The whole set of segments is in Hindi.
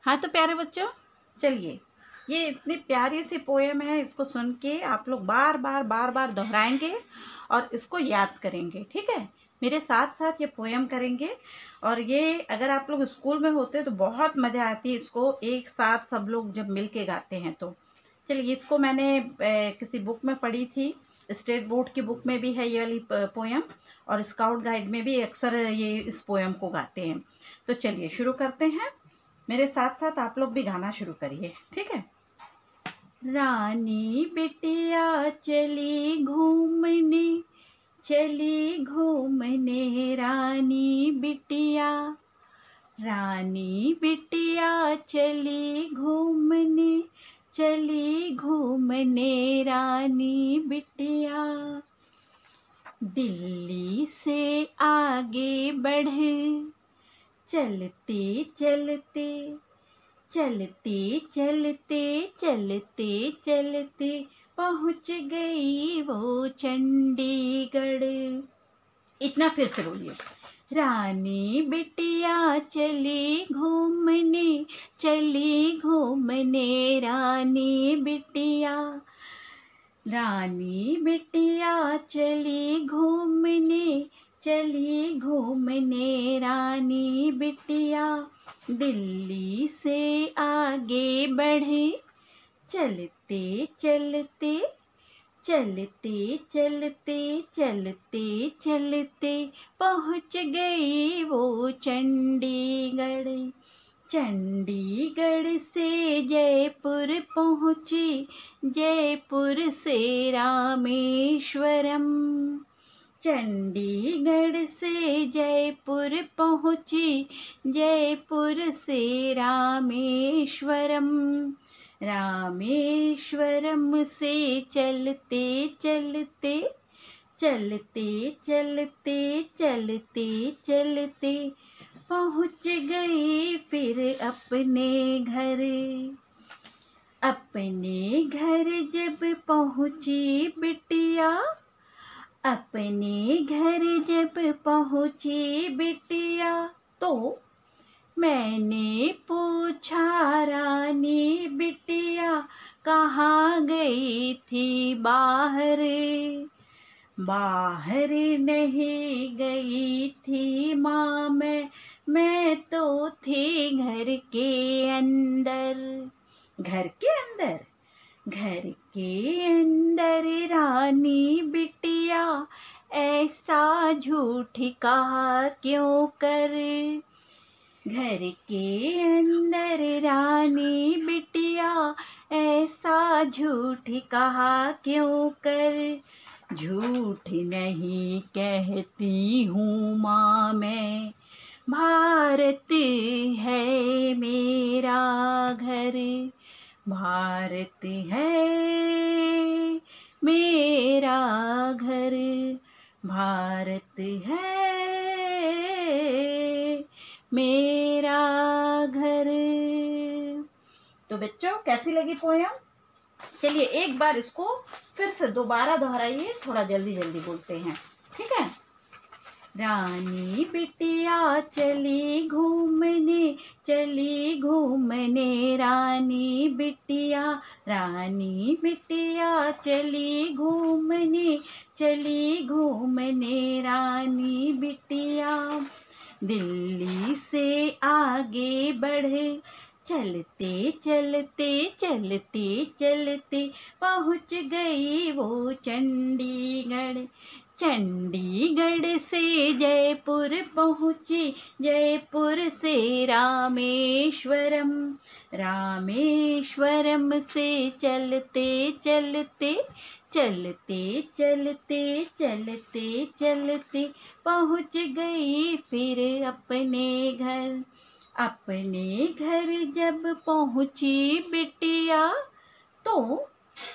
हाँ तो प्यारे बच्चों, चलिए, ये इतनी प्यारी सी पोएम है, इसको सुन के आप लोग बार बार दोहराएंगे और इसको याद करेंगे। ठीक है, मेरे साथ साथ ये पोएम करेंगे। और ये अगर आप लोग स्कूल में होते तो बहुत मज़ा आती है, इसको एक साथ सब लोग जब मिल के गाते हैं तो। चलिए, इसको मैंने किसी बुक में पढ़ी थी, स्टेट बोर्ड की बुक में भी है ये वाली पोएम, और स्काउट गाइड में भी अक्सर ये इस पोएम को गाते हैं। तो चलिए शुरू करते हैं। मेरे साथ साथ आप लोग भी गाना शुरू करिए। ठीक है। रानी बिटिया चली घूमने, चली घूमने रानी बिटिया, रानी बिटिया चली घूमने, चली घूमने रानी बिटिया। दिल्ली से आगे बढ़े, चलते चलते, चलते चलते, चलते चलते पहुँच गई वो चंडीगढ़। इतना फिर से बोलिए। रानी बिटिया चली घूमने, चली घूमने रानी बिटिया, रानी बिटिया चली घूमने, चली घूमने रानी बिटिया। दिल्ली से आगे बढ़े, चलते चलते, चलते चलते, चलते चलते पहुँच गई वो चंडीगढ़। चंडीगढ़ से जयपुर पहुँची, जयपुर से रामेश्वरम। चंडीगढ़ से जयपुर पहुँची, जयपुर से रामेश्वरम। रामेश्वरम से चलते चलते, चलते चलते, चलते चलते पहुँच गई फिर अपने घर। अपने घर जब पहुँची बिटिया, अपने घर जब पहुँची बिटिया, तो मैंने पूछा रानी बिटिया कहाँ गई थी बाहर। बाहर नहीं गई थी माँ मैं तो थी घर के अंदर। घर के अंदर, घर के अंदर रानी बिटिया ऐसा झूठ कहा क्यों कर। घर के अंदर रानी बिटिया ऐसा झूठ कहा क्यों कर। झूठ नहीं कहती हूँ माँ मैं, भारत है मेरा घर। भारत है मेरा घर, भारत है मेरा घर। तो बच्चों, कैसी लगी पोयम? चलिए एक बार इसको फिर से दोबारा दोहराइए, थोड़ा जल्दी जल्दी बोलते हैं। ठीक है। रानी बिटिया चली घूमने, चली घूमने रानी बिटिया, रानी बिटिया चली घूमने, चली घूमने रानी बिटिया। दिल्ली से आगे बढ़े, चलते चलते, चलते चलते पहुँच गई वो चंडीगढ़। चंडीगढ़ से जयपुर पहुँची, जयपुर से रामेश्वरम। रामेश्वरम से चलते चलते, चलते चलते, चलते चलते पहुँच गई फिर अपने घर। अपने घर जब पहुँची बिटिया, तो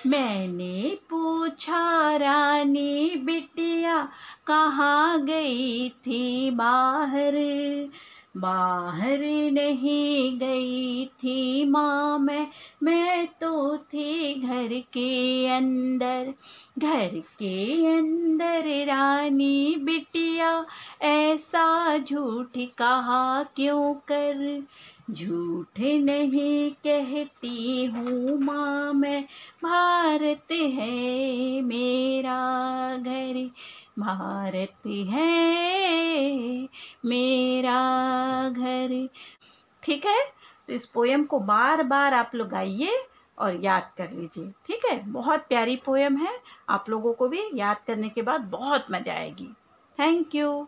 मैंने पूछा रानी बिटिया कहाँ गई थी बाहर। बाहर नहीं गई थी माँ मैं तो थी घर के अंदर। घर के अंदर रानी बिटिया ऐसा झूठ कहा क्यों कर। झूठ नहीं कहती हूँ माँ मैं, भारत है मेरा घर, भारत है मेरा घर। ठीक है, तो इस पोयम को बार बार आप लोग गाइए और याद कर लीजिए। ठीक है, बहुत प्यारी पोयम है, आप लोगों को भी याद करने के बाद बहुत मजा आएगी। Thank you.